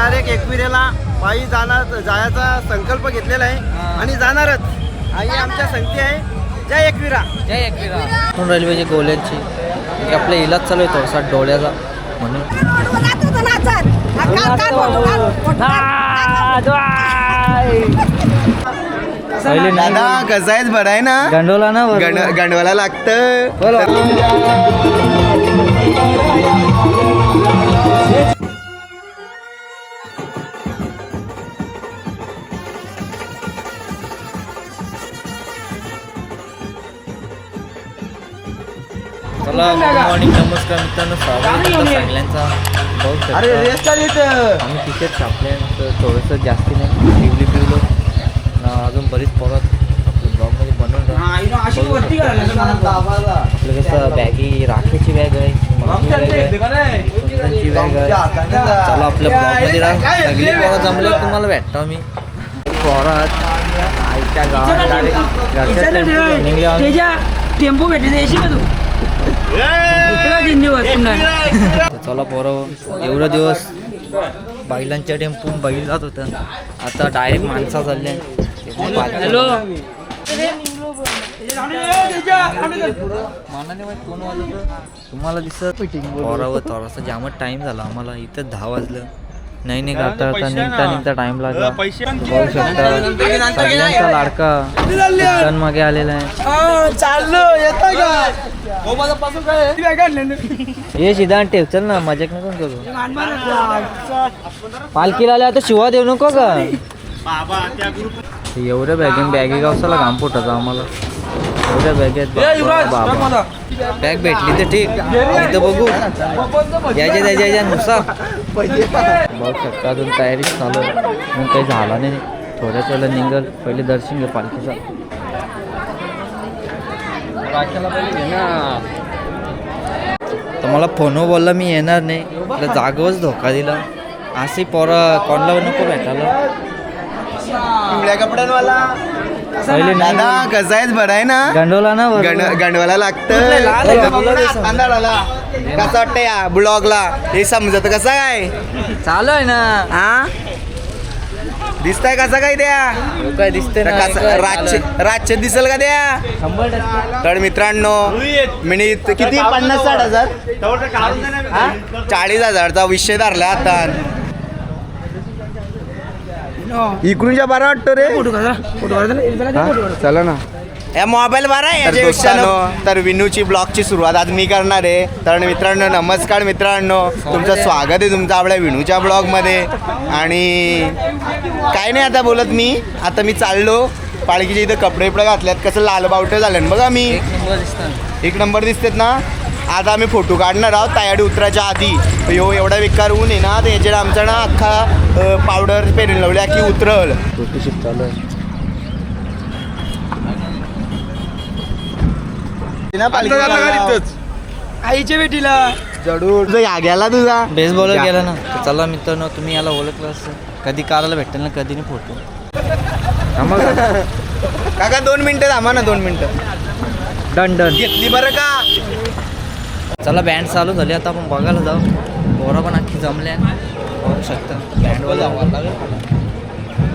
Direct एकविरेला पायी जायचा संकल्प घेतलेला आहे आणि जाणारच. आई आमच्या संगती आहे. जय एकविरा. जय एकविरा. रेल्वेची गोल्यांची आपला इलाज चालू आहे थोडासा डोळ्याचा म्हणून. दादा कसा आहेस? बरं आहे ना? गंडोला ना गंडवाला लागतं. चला गुड मॉर्निंग, नमस्कार मित्रांनो, स्वागत आहे सगळ्यांचा. बहुत आम्ही तिकीट छापले थोडंसं जास्ती नाही पिवलो अजून बरीच परत आपल्या ब्लॉगमध्ये बनवून आपलं कसं बॅगी राखेची बॅग आहे, बॅग आहे. चला आपल्या ब्लॉगमध्ये राहा. सगळी पोरं जमले तुम्हाला भेटतो मी पोरात आईच्या गावात टेम्पो भेटले चला पोरं एवढं दिवस बैलांच्या टेम्पो बैल जात होतं, आता डायरेक्ट माणसा चालल्या. हॅलो मनाने माहित कोण वाजवतं तुम्हाला दिसत पोरावर थोडासा जामच टाइम झाला आम्हाला. इथं 10 वाजलं. नाही निघता निघता टाइम लागला. बघू शकता सगळ्यांचा लाडका मागे आलेला आहे. ये सिद्धांत ठेव, चल ना मजाक नको करू. पालखीला आल्या आता शिवा देऊ नको का? एवढ्या बॅगी गावसाला घाम फुटायचा आम्हाला. एवढ्या बॅगेत बॅग भेटली तर ठीक, इथं बघू यायच्या नुसार बघू शकता. अजून तयारी चालू मग काही झाला नाही. थोड्याच वेळेला निघल. पहिले दर्शन घे पालखीचा. तर मला फोनवर बोलला मी येणार नाही, आपल्या जागेवरच धोका दिला. असे पोरं कोणाला नको भेटायला. कपड्यांवाला दादा कसा आहेस? बरं आहे ना? गंडोला ना गंडवाला लागतं. कसं वाटतं या ब्लॉगला? हे समजत कसं काय चालू आहे ना? हा दिसताय कसा काय द्या? काय दिसते रातचे दिसेल का द्या? 100%. तर मित्रांनो मिनिट किती 50-60 हजार 40,000चा विषय धरला आता. इकडूनच्या बरा वाटतो रे. चला ना या मोबाईल बरा आहे याच्यापेक्षा. तर विनूची ब्लॉगची सुरुवात आज मी करणार आहे. तर मित्रांनो नमस्कार मित्रांनो, तुमचं स्वागत आहे तुमचं आपल्या विनूच्या ब्लॉगमध्ये. आणि काय नाही आता बोलत मी. आता मी चाललो पालखीच्या इथं कपडे घातल्यात. कसं लाल बावटे झाले बघा. मी एक नंबर दिसतेत ना. आता आम्ही फोटो काढणार आहोत तयारी उतरायच्या आधी. एवढा बेकार ऊन आहे ना, तर याच्यात आमचा ना अख्खा पावडर पेरून लावल्या की उतरल. फोटोशूट चालू आहे. आईच्या बेटीला जडूर या गेला तुझा बेस बॉलर गेला ना. चला मित्रांनो, तुम्ही याला ओळखलं असतं. कधी काराला भेटेल ना, कधी नाही फोटो. काका 2 मिनिटं थांबा ना. 2 मिनिटं डन घेतली बरं का? चला बँड चालू झाली, आता आपण बघायला जाऊ. पोरं पण अख्खी जमल्या बघू शकता. बँडवर जावं लागेल.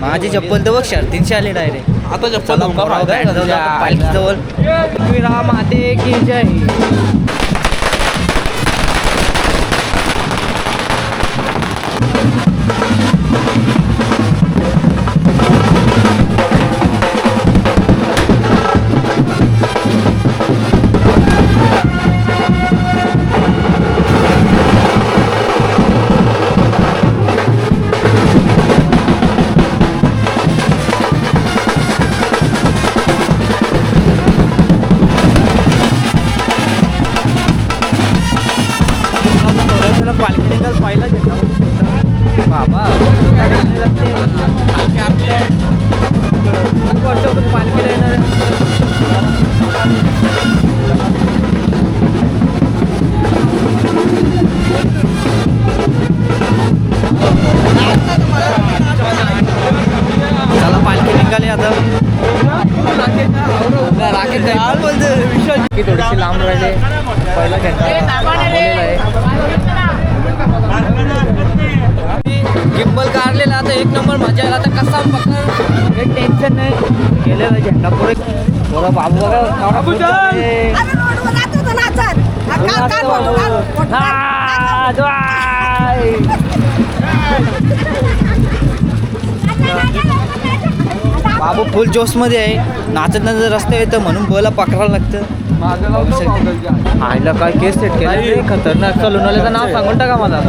माझी चप्पल तर बघ 350 आली डायरेक्ट. आता चप्पल बँड जाऊ पालखी जवळ. राम माते की जय. की थोडीशी लांब राहिले. पहिला घंटा थांबवलेला आहे. गिम्बल काढलेला आता एक नंबर मजा आला आता कसा पकड काही टेन्शन नाही गेलेला झेंडा पुढे थोडा बाबू बघा केवढा खुश आहे. बाबू फुल जोशमध्ये आहे नाचत नाचत रस्ते येतं म्हणून बोला पकडायला लागतं. आईला काय केस सेट केलं खतरनाक लोणावळ्याचं नाव सांगून टाका मला.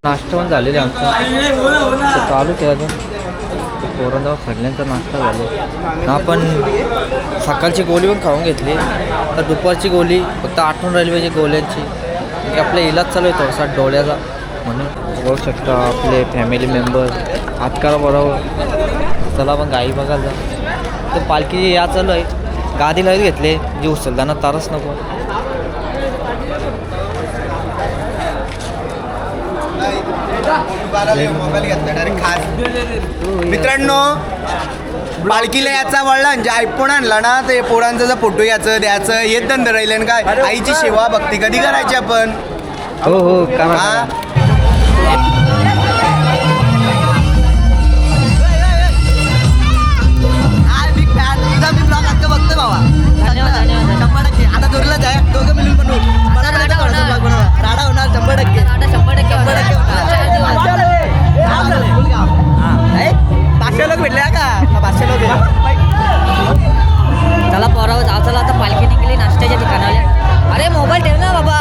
नाश्ता पण झालेले आमचा चालू आहे अजून पोरांजवळ सगळ्यांचा नाश्ता झाला. आपण सकाळची गोळी पण खाऊन घेतली तर दुपारची गोळी फक्त आठवण राहिली पाहिजे गोळ्यांची म्हणजे आपला इलाज चालू आहे थोडासा डोळ्याचा म्हणून बघू शकता आपले फॅमिली मेंबर हात करा बरोबर. चला आपण गाई बघायला जा तर पालखी या चालू आहे गादीला घेतले जे उचलताना तारच नको. मित्रांनो पालखीला याचा वळण जे आयफोन आणला ना ते पोरांचा जर फोटो घ्यायचं द्यायचं हेच धंद राहिले ना काय. आईची सेवा भक्ती कधी करायची आपण. हो हो का आता दोरलाच आहे दोघं मिळून बनवू मला राडा होणार 100%. 500 लोक भेटले का 500 लोक. चला पोरावर जाऊ चला आता पालखी निघली नाश्त्याच्या ठिकाणाला. अरे मोबाईल ठेव ना बाबा.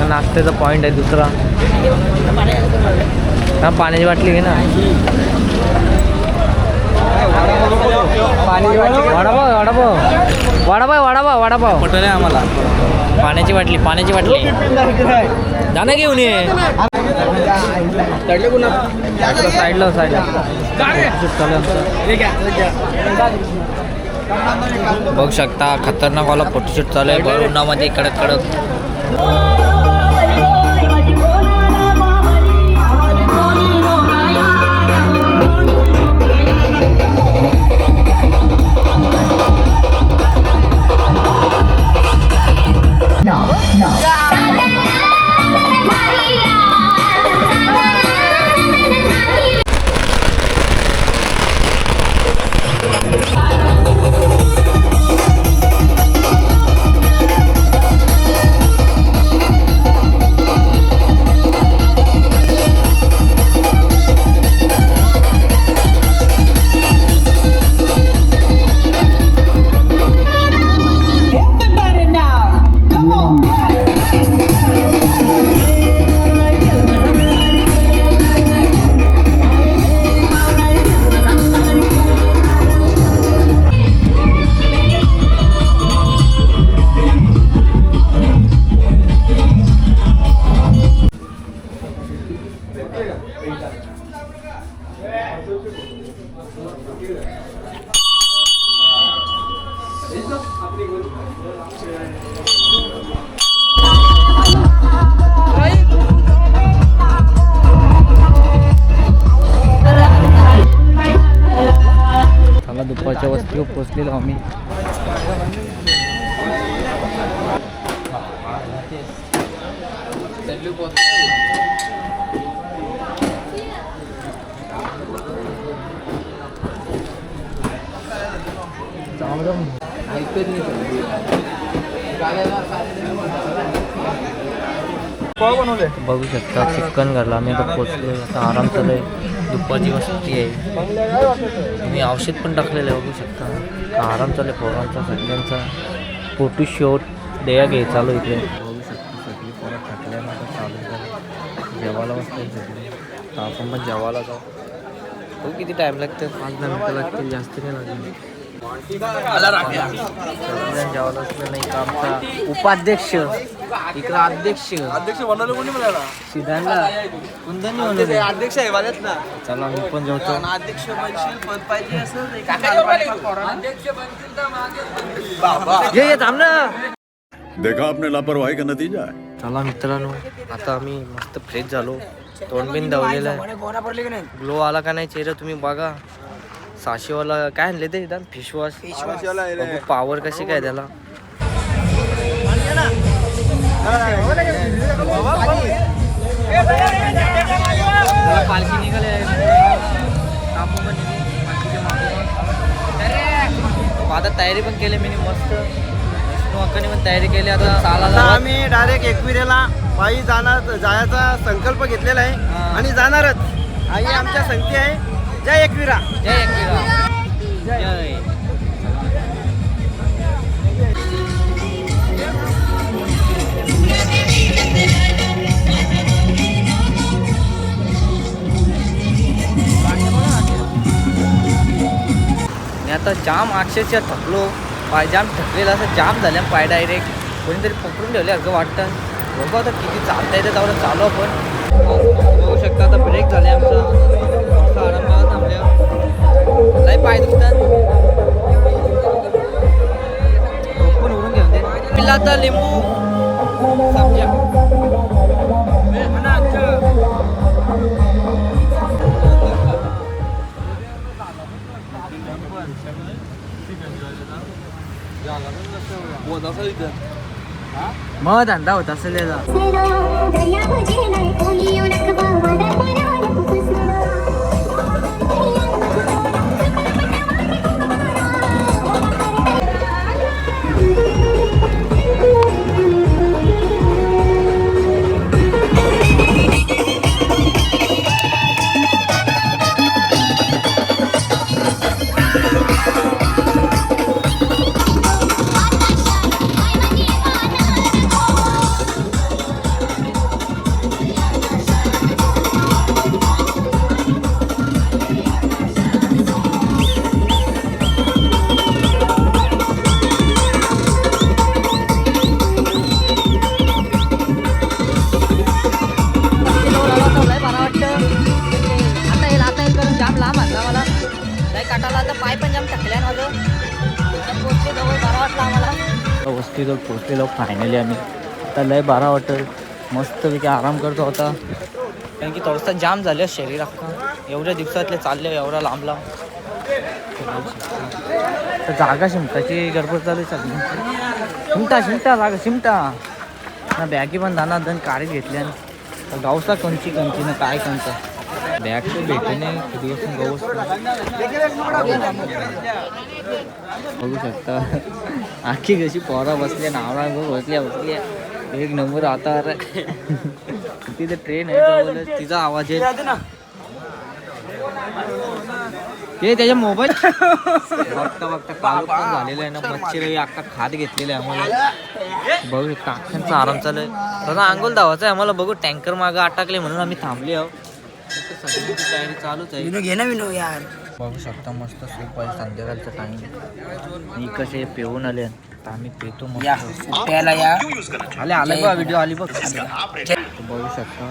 नाश्त्याचा पॉईंट आहे दुसरा हा पाण्याची बाटली घे ना. वडापाव वडापाव वडापाव वडापाव वडापाव पटलं आहे आम्हाला. पाण्याची बाटली जाणं घेऊन ये साईडला साईडला बघू शकता खतरनाक वाला फोटोशूट चालू आहे भर उन्हामध्ये कडक कडक. दुपारच्या वस्तीवर पोचलेलो आम्ही. बघू शकता चिकन घरला आम्ही आता पोचलो. आता आराम चालू आहे दुपारची वस्ती आहे. तुम्ही औषध पण टाकलेलं आहे बघू शकता. आराम चालू आहे पोरांचा सगळ्यांचा फोटो शूट द्या घे चालू इकडे बघू शकता. सगळी पोरं टाकल्यानं आता चालू झालं. जेवायला बसतात सगळे तर आपण पण जेवायला जाऊ. तो किती टाईम लागतं 5-10 मिनटं लागतील जास्त नाही लागेल. जेवायला असलं नाही का आमचा उपाध्यक्ष इकडं अध्यक्ष बनवलं कोणी मला सिद्धांना कुंदनी बनवले अध्यक्ष आहे वाल्यात ना. चला मी पण जेवतो. अध्यक्ष बनशील पद पाहिजे असं थांब ना. देखा आपने लापरवाही का नतीजा है. चला मित्रांनो, आता आम्ही मस्त फ्रेश झालो, तोंडबिन धावलेलं आहे, गोरा पडले की नाही ग्लो आला का नाही चेहरा तुम्ही बघा. 600 वाला काय आणले ते फेसवॉश, पावर कशी काय त्याला. पालखी निघाले, आता तयारी पण केली मी मस्त. अक्काने पण तयारी केली. आता आता आम्ही डायरेक्ट एकविरेला पायी जायचा संकल्प घेतलेला आहे आणि जाणारच. आई आमच्या संगती आहे. जय एकविरा. जय एकविरा. जय. मी आता जाम अक्षरशः थकलो, पाय जाम थकलेला, असं जाम झाल्या पाय डायरेक्ट कोणीतरी पकडून ठेवले असं वाटतं. बघू आता किती चालता येतं तेवढं चालू आपण. बघू शकता आता ब्रेक झाले आमचा, मस्त आरामात थांबल्या. लय पाय दुखतात, पण उडून घेऊन दे. पिल्ला आता लिंबू समजा. मग धंदा होता असेल याचा. पाय पण जाम टाकल्या माझं. पोचले जवळ 12 वाटलं आम्हाला. वस्तीजवळ पोचलेलो फायनली आम्ही. आता लय 12 वाटत मस्तपैकी आराम करतो होता, कारण की थोडंसं जाम झालं शरीर अख्खा. एवढ्या दिवसातले चालले एवढा लांब लांब. तर जागा शिमटाची गडबड चालू आहे सगळी. शिमटा जागा शिमटा ना. बॅगी पण दाना काढी घेतल्या. गावसा कंची ना काय कंचा बॅग तर भेटणे किती दिवस बघू शकता. आखी कशी पोरा बसल्या नावरा बसल्या एक नंबर. आता तिथे ट्रेन आहे जवळच, तिचा आवाज आहे ते त्याच्या मोबाईल बघता कालू पण झालेलं आहे ना. मच्छी अख्खा खात घेतलेला आहे आम्हाला. बघू शकता अख्खांचा आराम चालू आहे. तसा अंघोल धावायचा आहे आम्हाला. बघू टँकर मागं अटकले म्हणून आम्ही थांबले आहोत. सगळ्यांची तयारी चालूच आहे. घे ना विनो यार. बघू शकता मस्त सूप आहे संध्याकाळचा टाइम. मी कसे पेऊन आले तर आम्ही पेतो मस्त. प्यायला या आले बघ व्हिडिओ आली बघ. बघू शकता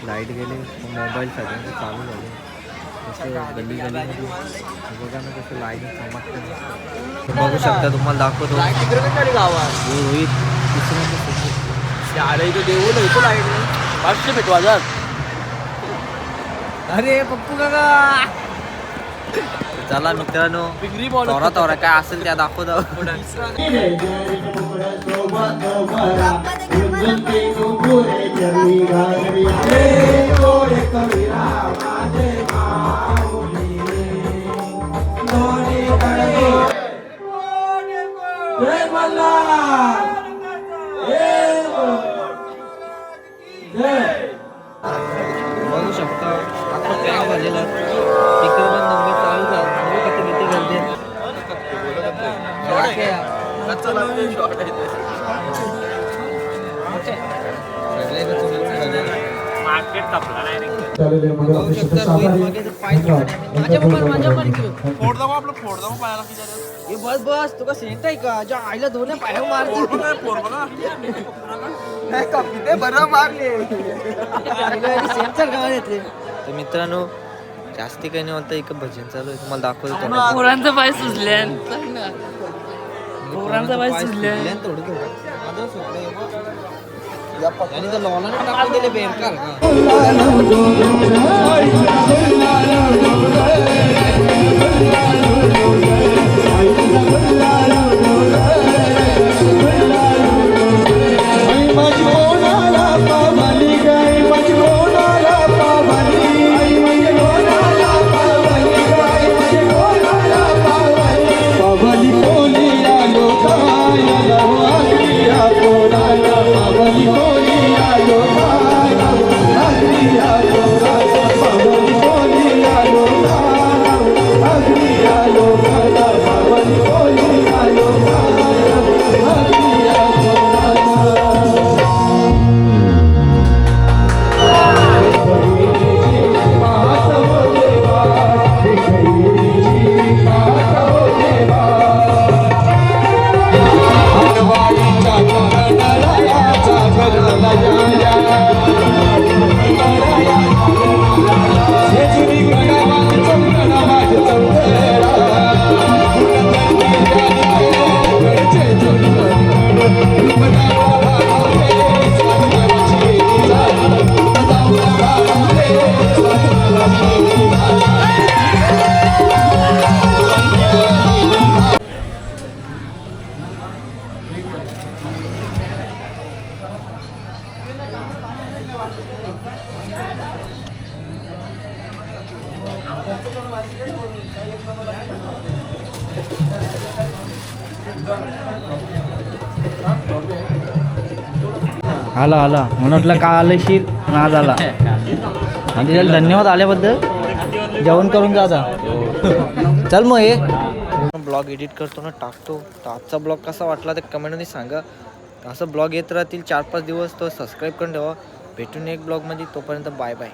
लाईट गेले, मोबाईल सगळ्यांचे चालू झाले. कसं गली गलीमध्ये बघा ना कसं लाईट चमकतं. बघू शकता तुम्हाला दाखवतो. रोहित अरे पप्पू काका. चला मित्रांनो, तोरा काय असेल त्या दाखवतो. बघू शकता आता पॅक झालेला. स्पीकर पण नंबर चालू झाला. किती किती गर्दी बस बस तुका सेंट आहे का ज्या आईला दोन्ही पाय मारते. तर मित्रांनो जास्ती काही नाही होतं. एक भजन चालू आहे तुम्हाला दाखवतो. पोरांचा पाय सुजल्या. पोरांचा पाय सुजल्या. थोडं थोडं वादळ सुटलंय आणि तर लॉलाने टाकून दिले बेरकार का आला आला म्हणून म्हटलं का आलंशील नाद आला आणि त्याला धन्यवाद आल्याबद्दल जेवण करून जा चल मग हे ब्लॉग एडिट करतो ना टाकतो तर आजचा ब्लॉग कसा वाटला ते कमेंटमध्ये सांगा असं ब्लॉग येत राहतील 4-5 दिवस तो सबस्क्राईब करून ठेवा भेटून एक ब्लॉगमध्ये तोपर्यंत बाय बाय